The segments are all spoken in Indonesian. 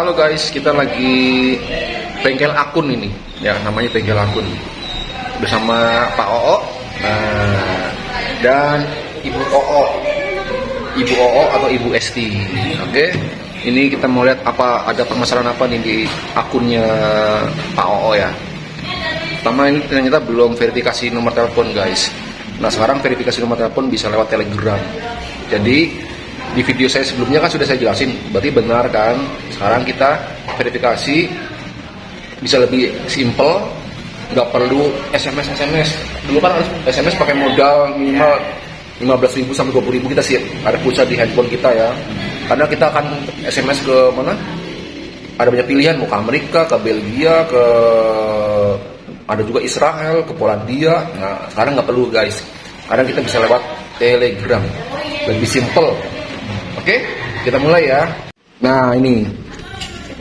Halo guys, kita lagi bengkel akun ini, ya namanya bengkel akun bersama Pak Oo dan Ibu Oo atau Ibu Esti. Oke, ini kita mau lihat apa ada permasalahan apa nih di akunnya Pak Oo ya. Pertama ini ternyata belum verifikasi nomor telepon guys. Nah sekarang verifikasi nomor telepon bisa lewat Telegram. Jadi di video saya sebelumnya kan sudah saya jelasin, berarti benar kan? Sekarang kita verifikasi bisa lebih simple, nggak perlu SMS. Dulu kan harus SMS pakai modal minimal 15.000 sampai 20.000 kita sih ada pulsa di handphone kita ya. Karena kita akan SMS ke mana? Ada banyak pilihan, mau ke Amerika, ke Belgia, ada juga Israel, ke Polandia. Nah sekarang nggak perlu guys, sekarang kita bisa lewat Telegram, lebih simple. Oke, kita mulai ya. Nah ini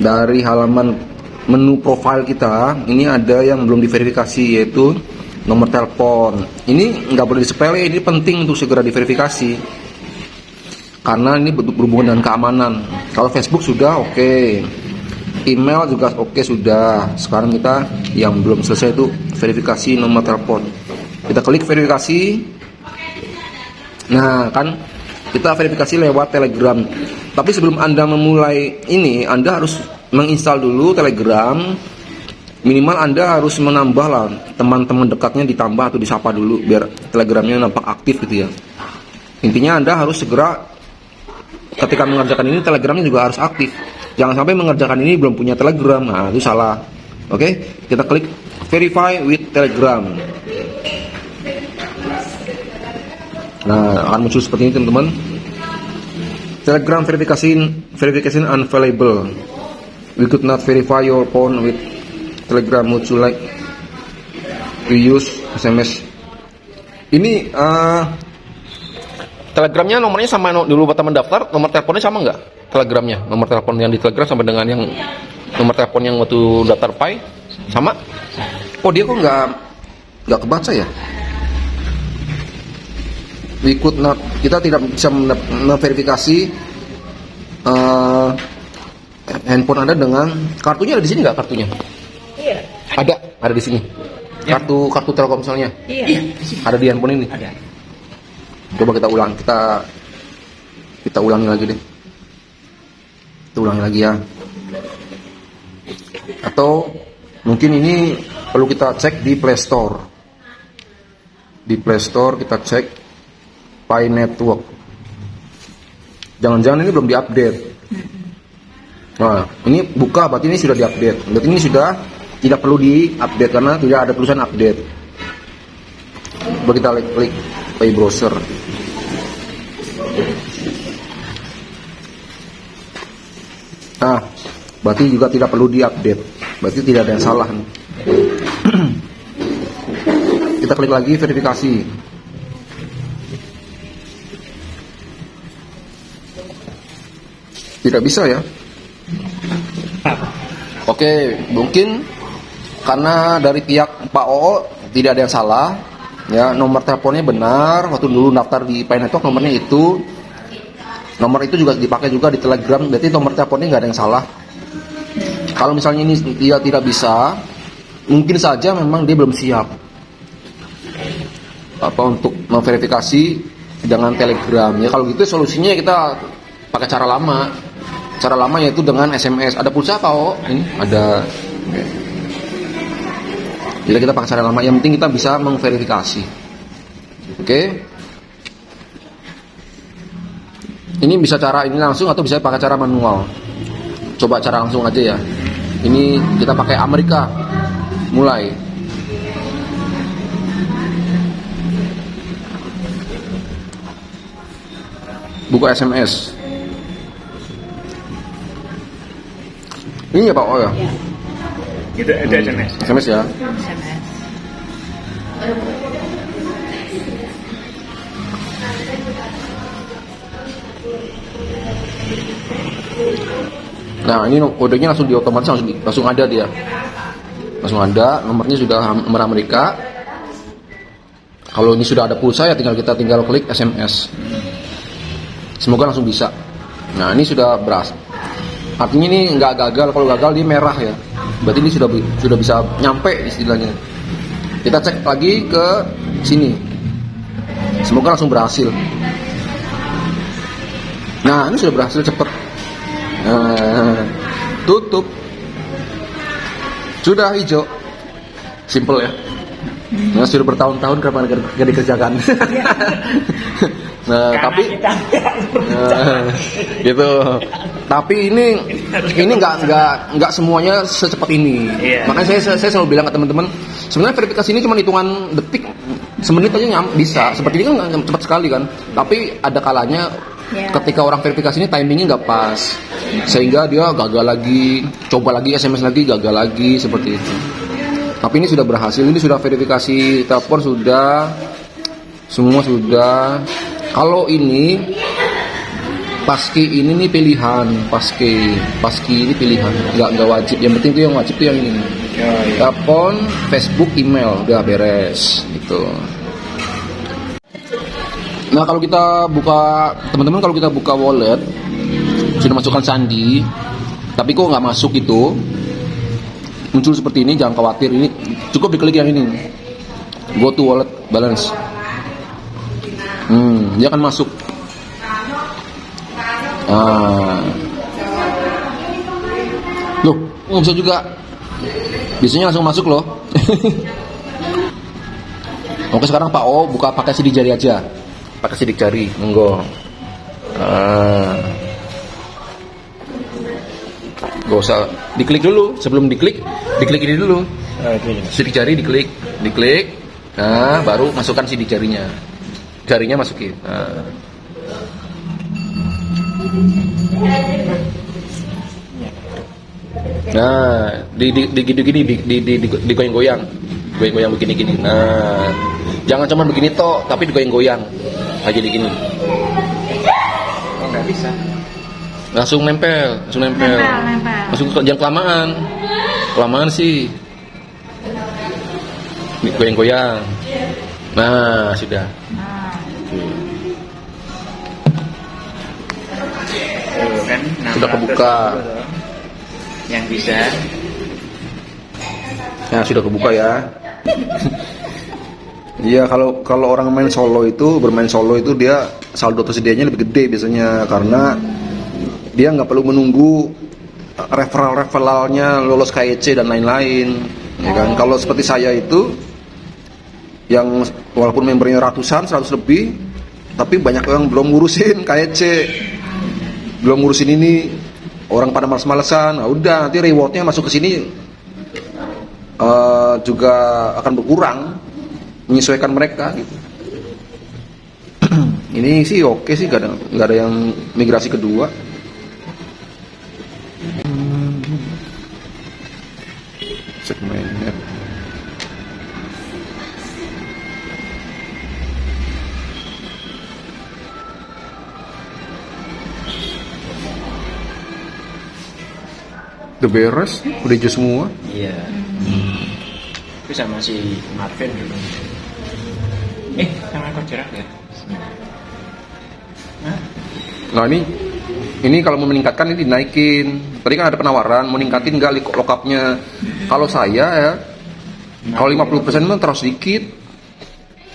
dari halaman menu profile kita, ini ada yang belum diverifikasi yaitu nomor telepon. Ini nggak boleh disepele, ini penting untuk segera diverifikasi karena ini berhubungan dengan keamanan. Kalau Facebook sudah oke, email juga oke sudah. Sekarang kita yang belum selesai itu verifikasi nomor telepon. Kita klik verifikasi. Nah kan kita verifikasi lewat Telegram. Tapi sebelum Anda memulai ini, Anda harus menginstal dulu Telegram. Minimal Anda harus menambah lah teman-teman dekatnya, ditambah atau disapa dulu biar Telegramnya nampak aktif gitu ya. Intinya Anda harus segera ketika mengerjakan ini Telegramnya juga harus aktif. Jangan sampai mengerjakan ini belum punya Telegram. Nah itu salah. Oke, kita klik verify with Telegram. Nah, akan muncul seperti ini teman-teman. Telegram verification unavailable. We could not verify your phone with Telegram. Would you like to use SMS? Ini Telegramnya nomornya sama dulu buat teman daftar, nomor teleponnya sama nggak? Telegramnya, nomor telepon yang di Telegram sama dengan yang nomor telepon yang waktu daftar Pi sama? Oh dia kok nggak kebaca ya? Kita tidak bisa memverifikasi handphone Anda dengan kartunya. Ada di sini nggak kartunya? Iya. Ada di sini. Ya. Kartu Telkomselnya. Iya. Ada di handphone ini. Ada. Coba kita ulang. Kita ulangi lagi deh. Kita ulangi lagi ya. Atau mungkin ini perlu kita cek di Play Store. Di Play Store kita cek Pi Network. Jangan-jangan ini belum diupdate. Nah, ini buka berarti ini sudah diupdate. Berarti ini sudah tidak perlu diupdate karena tidak ada tulisan update. Coba kita klik Pi Browser. Nah, berarti juga tidak perlu diupdate. Berarti tidak ada yang salah. Kita klik lagi verifikasi. Tidak bisa ya. Oke, mungkin karena dari pihak Pak Oo tidak ada yang salah ya, nomor teleponnya benar. Waktu dulu daftar di Pi Network nomornya itu. Nomor itu juga dipakai juga di Telegram, berarti nomor teleponnya nggak ada yang salah. Kalau misalnya ini dia tidak bisa, mungkin saja memang dia belum siap untuk memverifikasi dengan Telegram ya. Kalau gitu solusinya kita pakai cara lama. Cara lama yaitu dengan SMS. Ada pulsa apa? Oh, ini ada. Jadi kita pakai cara lama. Yang penting kita bisa memverifikasi. Oke. Ini bisa cara ini langsung atau bisa pakai cara manual. Coba cara langsung aja ya. Ini kita pakai Amerika. Mulai. Buka SMS. Ini ya Pak Oh ya? Itu ada SMS. SMS ya? SMS. Nah ini kodenya langsung diotomatis langsung ada dia. Langsung ada, nomornya sudah nomor Amerika. Kalau ini sudah ada pulsa ya tinggal klik SMS. Semoga langsung bisa. Nah ini sudah Artinya ini nggak gagal. Kalau gagal dia merah ya. Berarti ini sudah bisa nyampe istilahnya. Kita cek lagi ke sini. Semoga langsung berhasil. Nah, ini sudah berhasil cepet. Nah, tutup. Sudah hijau. Simple ya. Nah, sudah bertahun-tahun kenapa nggak dikerjakan. Nah, Karena tapi kita gitu. Tapi ini nggak semuanya secepat ini. Iya. Makanya saya selalu bilang ke teman-teman, sebenarnya verifikasi ini cuma hitungan detik, semenit aja bisa. Seperti ini kan cepat sekali kan. Tapi ada kalanya ketika orang verifikasi ini timingnya nggak pas, sehingga dia gagal lagi, coba lagi SMS lagi, gagal lagi seperti itu. Tapi ini sudah berhasil, ini sudah verifikasi telepon sudah, semua sudah. Kalau ini paski ini nih pilihan, paski ini pilihan, nggak wajib. Yang penting tuh yang wajib tuh yang ini. Telepon, Facebook, email, udah beres gitu. Nah kalau kita buka, teman-teman kalau kita buka wallet, sudah masukkan sandi, tapi kok nggak masuk itu, muncul seperti ini, jangan khawatir, ini cukup diklik yang ini, go to wallet balance, dia akan masuk. Loh, nggak bisa juga, biasanya langsung masuk loh. Oke, sekarang Pak O buka pakai sidik jari aja. Pakai sidik jari, monggo. Gak usah diklik dulu, sebelum diklik ini dulu. Sidik jari diklik. Nah, baru masukkan sidik jarinya. Jarinya masukin. Nah, digoyang-goyang. Goyang-goyang begini-gini. Nah, jangan cuma begini toh, tapi digoyang-goyang. Aja gini. Oh, nggak bisa. Langsung nempel. Langsung jangan kelamaan sih. Goyang-goyang. Nah, sudah. Tuh, kan Sudah kebuka. Yang bisa. Nah, sudah kebuka ya. Iya, kalau orang bermain solo itu dia saldo tersedianya lebih gede biasanya, karena dia nggak perlu menunggu referralnya lolos KEC dan lain-lain, ya kan? Kalau seperti saya itu, yang walaupun membernya ratusan, 100 lebih, tapi banyak yang belum ngurusin KEC, belum ngurusin ini, orang pada males-malesan. Nah, udah nanti rewardnya masuk ke sini juga akan berkurang, menyesuaikan mereka gitu. Ini sih oke sih, nggak ada yang migrasi kedua. Segmennya. Udah beres, udah hijau semua. Iya. Itu sama si Marvin dulu. Sama kok jerak ya? Nah ini kalau mau meningkatkan ini dinaikin. Tadi kan ada penawaran, mau ningkatin nggak lockupnya. Kalau saya ya, kalau 50% mah terus sedikit.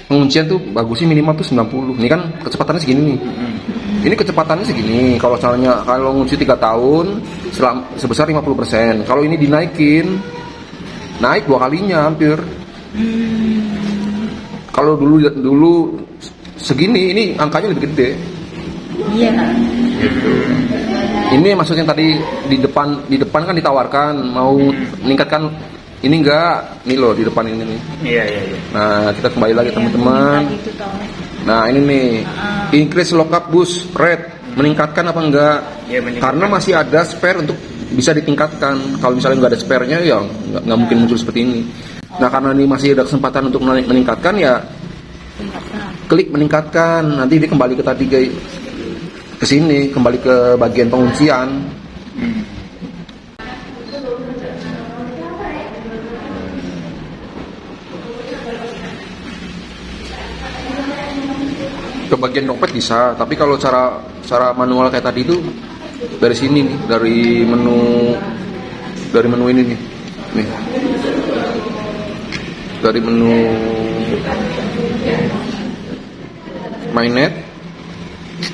Penguncian tuh bagusnya minimal tuh 90. Ini kan kecepatannya segini nih. Ini kecepatannya segini. Kalau ngunci 3 tahun sebesar 50%. Kalau ini dinaikin, naik 2 kalinya hampir. Kalau dulu segini, ini angkanya lebih gede. Iya. Gitu. Ini maksudnya tadi di depan kan ditawarkan mau meningkatkan ini enggak, nih loh di depan ini nih. Iya. Nah, kita kembali lagi teman-teman. Gitu, Nah, ini nih. Increase lockup boost rate, meningkatkan apa enggak? Iya, meningkatkan. Karena masih ada spare untuk bisa ditingkatkan. Kalau misalnya nggak ada spare-nya ya nggak mungkin muncul seperti ini. Nah, karena ini masih ada kesempatan untuk meningkatkan ya klik meningkatkan. Nanti dia kembali ke tadi ke sini, kembali ke bagian penguncian. Ke bagian dompet bisa, tapi kalau cara manual kayak tadi itu dari sini nih, dari menu ini nih. Nih. Dari menu mainnet,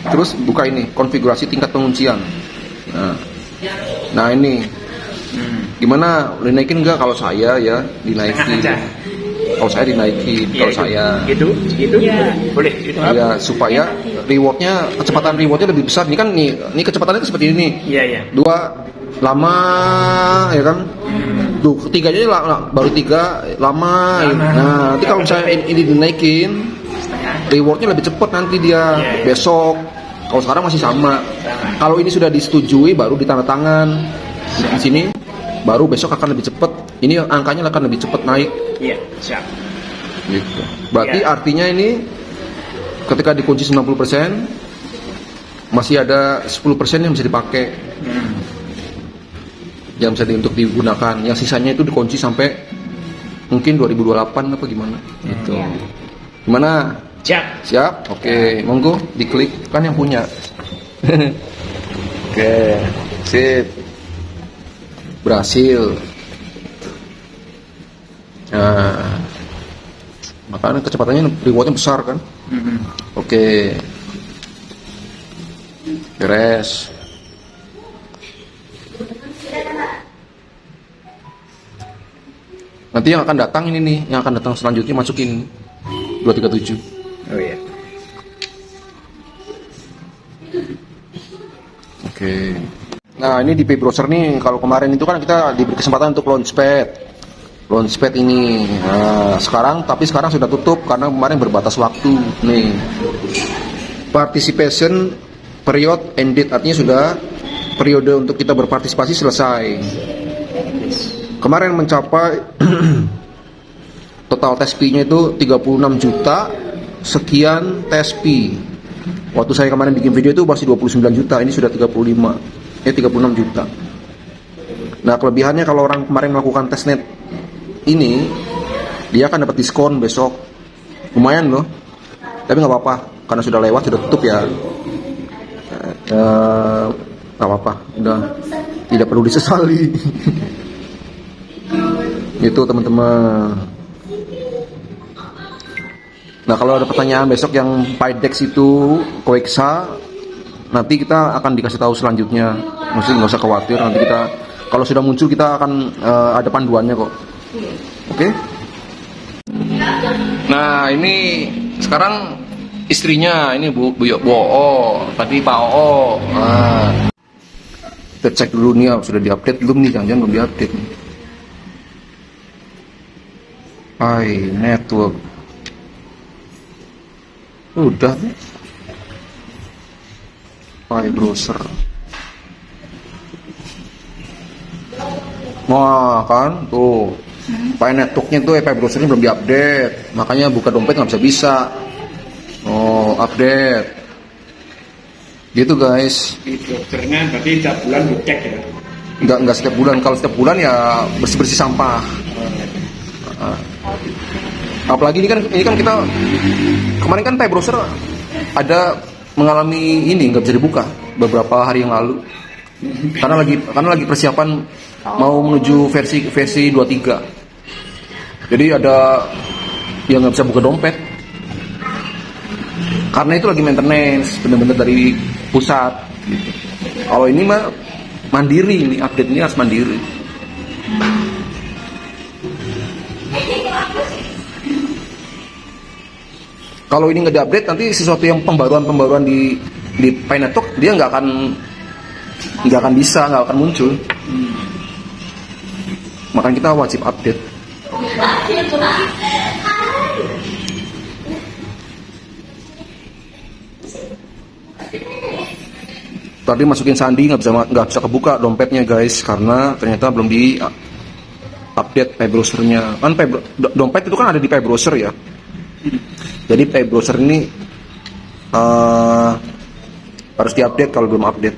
terus buka ini konfigurasi tingkat penguncian. Nah ini gimana, dinaikin nggak? Kalau saya ya dinaikin. Kalau saya dinaikin, kalau saya gitu boleh gitu. ya supaya kecepatan rewardnya lebih besar. Ini kan ini kecepatannya itu seperti ini. Iya. 2 lama ya kan. Tuh, ketiganya baru 3 lama. Nah, nanti kalau misalnya ini dinaikin, rewardnya lebih cepat nanti dia besok. Kalau sekarang masih sama. Kalau ini sudah disetujui, baru ditandatangan di sini, baru besok akan lebih cepat. Ini angkanya akan lebih cepat naik. Iya, siap. Gitu. Berarti artinya ini ketika dikunci 90%, masih ada 10% yang bisa dipakai. Yang bisa untuk digunakan, yang sisanya itu dikunci sampai mungkin 2028 apa gimana gitu. Gimana? Siap? Oke, monggo diklik, kan yang punya. Oke, sip. Berhasil. Nah, makanya kecepatannya rewardnya besar kan. Oke, beres. Nanti yang akan datang ini nih, yang akan datang selanjutnya masukin 237. Oh iya. Oke. Nah ini di P-Browser nih, kalau kemarin itu kan kita diberi kesempatan untuk launchpad ini. Nah, sekarang sudah tutup karena kemarin berbatas waktu nih. Participation period ended, artinya sudah periode untuk kita berpartisipasi selesai. Kemarin mencapai total tes fee-nya itu 36 juta sekian tes fee. Waktu saya kemarin bikin video itu masih 29 juta, ini sudah 36 juta. Nah, kelebihannya kalau orang kemarin melakukan testnet ini, dia akan dapat diskon besok. Lumayan loh. Tapi nggak apa-apa, karena sudah lewat, sudah tutup ya. Nggak apa-apa, udah tidak perlu disesali. Itu teman-teman. Nah, kalau ada pertanyaan besok yang Pydex itu Koexa, nanti kita akan dikasih tahu selanjutnya. Maksudnya nggak usah khawatir, nanti kita kalau sudah muncul kita akan ada panduannya kok. Oke? Nah, ini sekarang istrinya ini Bu Oo, tadi Pak Oo. Nah, kita cek dulu nih, sudah diupdate belum nih? Jangan-jangan belum diupdate nih. Hai, network. Udah nih. Hai, browser. Wah, kan tuh. Pi networknya tuh Pi browsernya belum diupdate. Makanya buka dompet nggak bisa. Oh, update. Gitu guys. Di dokternya berarti tiap bulan dicek ya? Enggak setiap bulan. Kalau setiap bulan ya bersih-bersih sampah. Apalagi ini kan kita kemarin kan Pi browser ada mengalami ini nggak bisa dibuka beberapa hari yang lalu karena lagi persiapan mau menuju versi 23. Jadi ada yang nggak bisa buka dompet karena itu lagi maintenance bener-bener dari pusat gitu. Kalau ini mah mandiri, ini update ini harus mandiri. Kalau ini nggak diupdate, nanti sesuatu yang pembaruan di Pi Network dia nggak akan bisa, nggak akan muncul. Makanya kita wajib update. Tadi masukin sandi nggak bisa kebuka dompetnya guys, karena ternyata belum di update Pi browsernya. Kan dompet itu kan ada di Pi browser ya. Jadi Pi browser ini harus diupdate kalau belum update.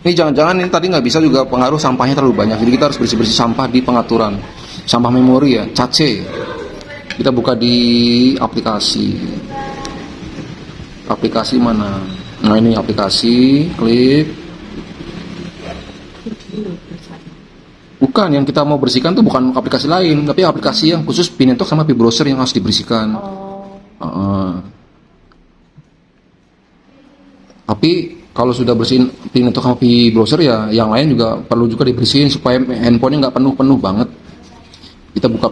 Ini jangan-jangan ini tadi nggak bisa juga, pengaruh sampahnya terlalu banyak. Jadi kita harus bersih-bersih sampah di pengaturan sampah memori ya, cache. Kita buka di aplikasi mana? Nah ini aplikasi, klik. Bukan, yang kita mau bersihkan tuh bukan aplikasi lain, tapi aplikasi yang khusus Pinetalk sama Pi-Browser yang harus dibersihkan. Tapi kalau sudah bersihin Pinetalk sama Pi-Browser ya, yang lain juga perlu juga dibersihin supaya handphonenya nggak penuh-penuh banget. Kita buka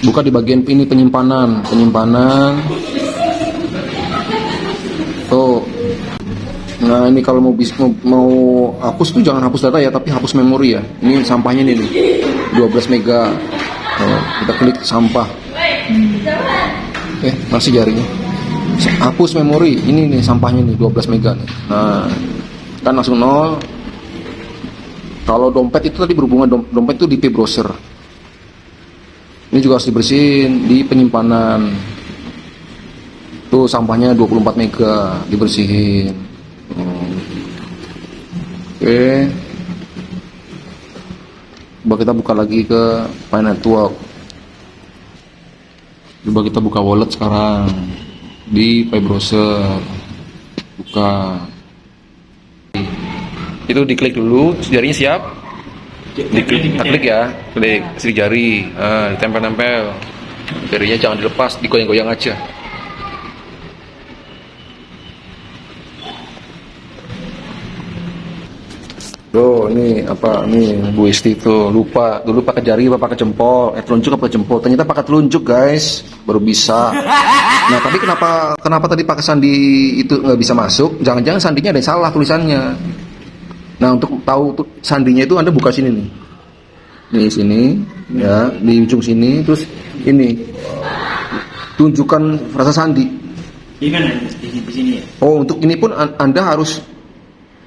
buka di bagian ini penyimpanan. Tuh. Nah ini kalau mau hapus tuh jangan hapus data ya, tapi hapus memori ya. Ini sampahnya nih 12 mega. Kita klik sampah. Masih jarinya. Hapus memori. Ini nih sampahnya nih 12 mega nih. Nah kan langsung 0. Kalau dompet itu tadi berhubungan dompet itu di Pi-Browser. Ini juga harus dibersihin di penyimpanan. Tuh sampahnya 24 mega dibersihin. Oke. Coba kita buka lagi ke Pi Network. Coba kita buka wallet sekarang di Pi-Browser. Buka. Itu diklik dulu, jarinya siap. Kita klik ya, klik sidik jari, ditempel-tempel. Jarinya jangan dilepas, digoyang-goyang aja. Tuh, ini apa? Nih Bu Isti tuh lupa dulu pakai jari apa pakai jempol? Telunjuk apa jempol? Ternyata pakai telunjuk guys, baru bisa. Nah tapi kenapa tadi pakai sandi itu nggak bisa masuk? Jangan-jangan sandinya ada yang salah tulisannya. Nah untuk tahu sandinya itu Anda buka sini nih. Nih sini, ya di ujung sini, terus ini tunjukkan frasa sandi. Di mana? Di sini ya? Oh untuk ini pun Anda harus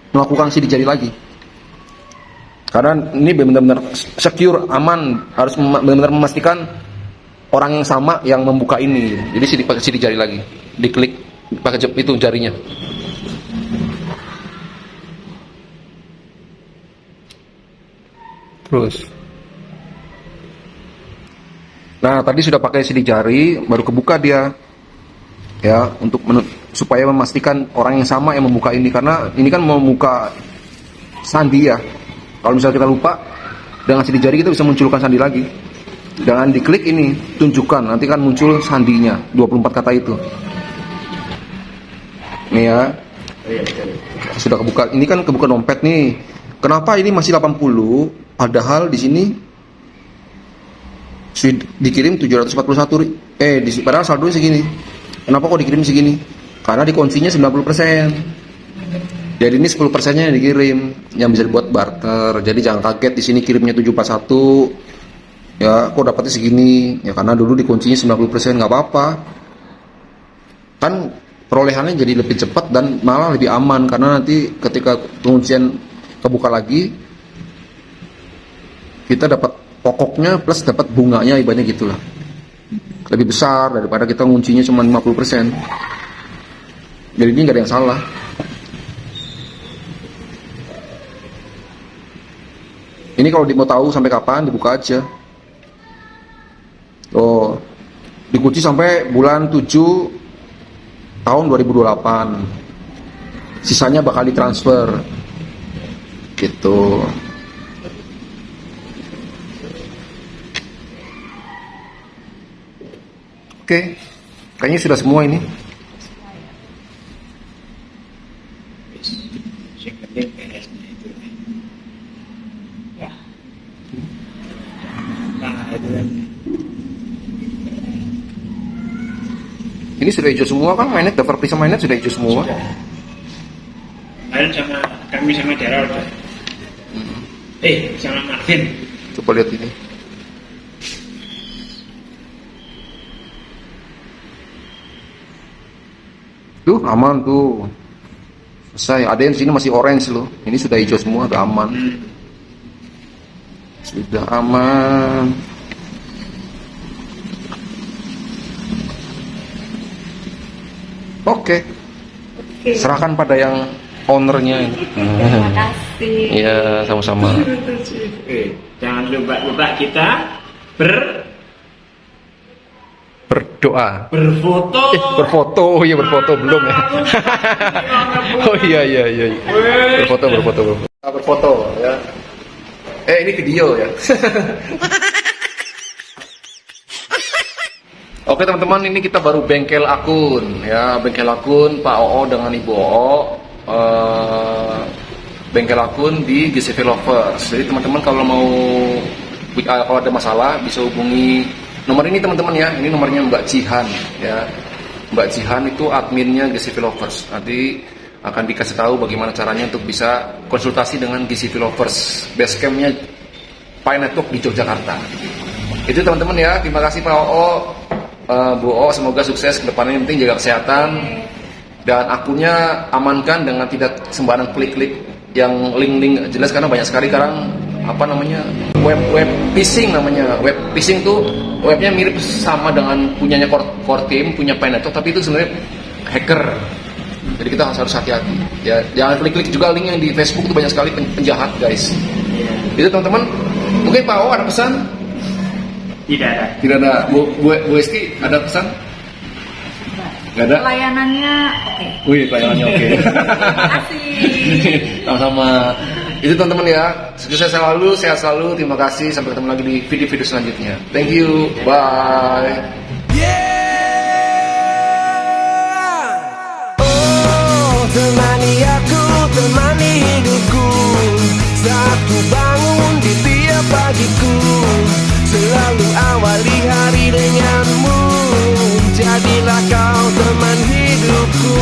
melakukan sidik jari lagi. Karena ini benar-benar secure, aman, harus benar-benar memastikan orang yang sama yang membuka ini. Jadi pakai sidik jari lagi, diklik pakai itu jarinya. Terus, nah tadi sudah pakai sidik jari, baru kebuka dia, ya untuk supaya memastikan orang yang sama yang membuka ini, karena ini kan mau membuka sandi ya. Kalau misalnya kita lupa, dengan sidik jari kita bisa munculkan sandi lagi. Jangan diklik ini, tunjukkan, nanti kan muncul sandinya, 24 kata itu. Nih ya, sudah kebuka. Ini kan kebuka dompet nih. Kenapa ini masih 80? Padahal di sini sudah dikirim 741. Padahal saldonya segini. Kenapa kok dikirim segini? Karena dikuncinya 90%. Jadi ini 10%-nya yang dikirim, yang bisa dibuat barter. Jadi jangan kaget di sini kirimnya 741. Ya, kok dapatnya segini? Ya karena dulu dikuncinya 90%, nggak apa-apa. Kan perolehannya jadi lebih cepat dan malah lebih aman karena nanti ketika penguncian kebuka lagi kita dapat pokoknya plus dapat bunganya, ibaratnya gitulah. Lebih besar daripada kita nguncinya cuma 50%. Jadi ini nggak ada yang salah. Ini kalau mau tahu sampai kapan, dibuka aja. Oh, dikunci sampai bulan 7 tahun 2028. Sisanya bakal ditransfer. Gitu. Oke. Kayaknya sudah semua ini. Ini sudah hijau semua kan, mainnet, daftar Prisa mainnet sudah hijau semua. Kemarin kami sama Daryl udah. Sama Marvin. Coba lihat ini. Tuh aman tuh. Selesai. Ada yang sini masih orange loh. Ini sudah hijau semua, udah aman. Sudah aman. Oke. Serahkan pada yang ownernya. Terima kasih. Iya, sama-sama. Jangan lupa kita berdoa. berfoto. Berfoto. Oh iya, berfoto belum ya. Oh iya. Berfoto ya. Ini video ya. Oke teman-teman, ini kita baru bengkel akun ya, bengkel akun Pak OO dengan Ibu OO, bengkel akun di GCV Lovers. Jadi teman-teman kalau mau kalau ada masalah bisa hubungi nomor ini teman-teman ya. Ini nomornya Mbak Jihan ya. Mbak Jihan itu adminnya GCV Lovers. Nanti akan dikasih tahu bagaimana caranya untuk bisa konsultasi dengan GCV Lovers. Basecampnya Pi Network di Yogyakarta. Itu teman-teman ya. Terima kasih Pak OO. Bu O, semoga sukses ke depannya. Yang penting jaga kesehatan dan akunnya amankan dengan tidak sembarang klik-klik yang link-link jelas, karena banyak sekali sekarang apa namanya web phishing namanya. Web phishing tuh webnya mirip sama dengan punyanya core team, punya Pi Network, tapi itu sebenarnya hacker. Jadi kita harus hati-hati. Ya, jangan klik-klik juga link yang di Facebook itu banyak sekali penjahat, guys. Itu teman-teman. Mungkin Pak O ada pesan? Tidak ada. Tidak ada. Bu Esti ada pesan? Nggak ada? Pelayanannya oke. Wih, pelayanannya oke. Terima kasih. Sama-sama. Itu teman-teman ya. Sukses selalu, sehat selalu. Terima kasih. Sampai ketemu lagi di video-video selanjutnya. Thank you. Bye. Oh, temani aku, temani hidupku, saat ku bangun di tiap pagiku. Selalu awali hari denganmu, jadilah kau teman hidupku.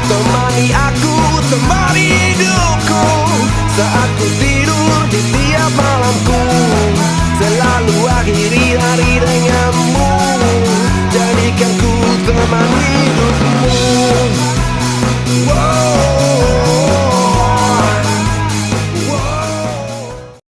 Temani aku, temani hidupku, saat ku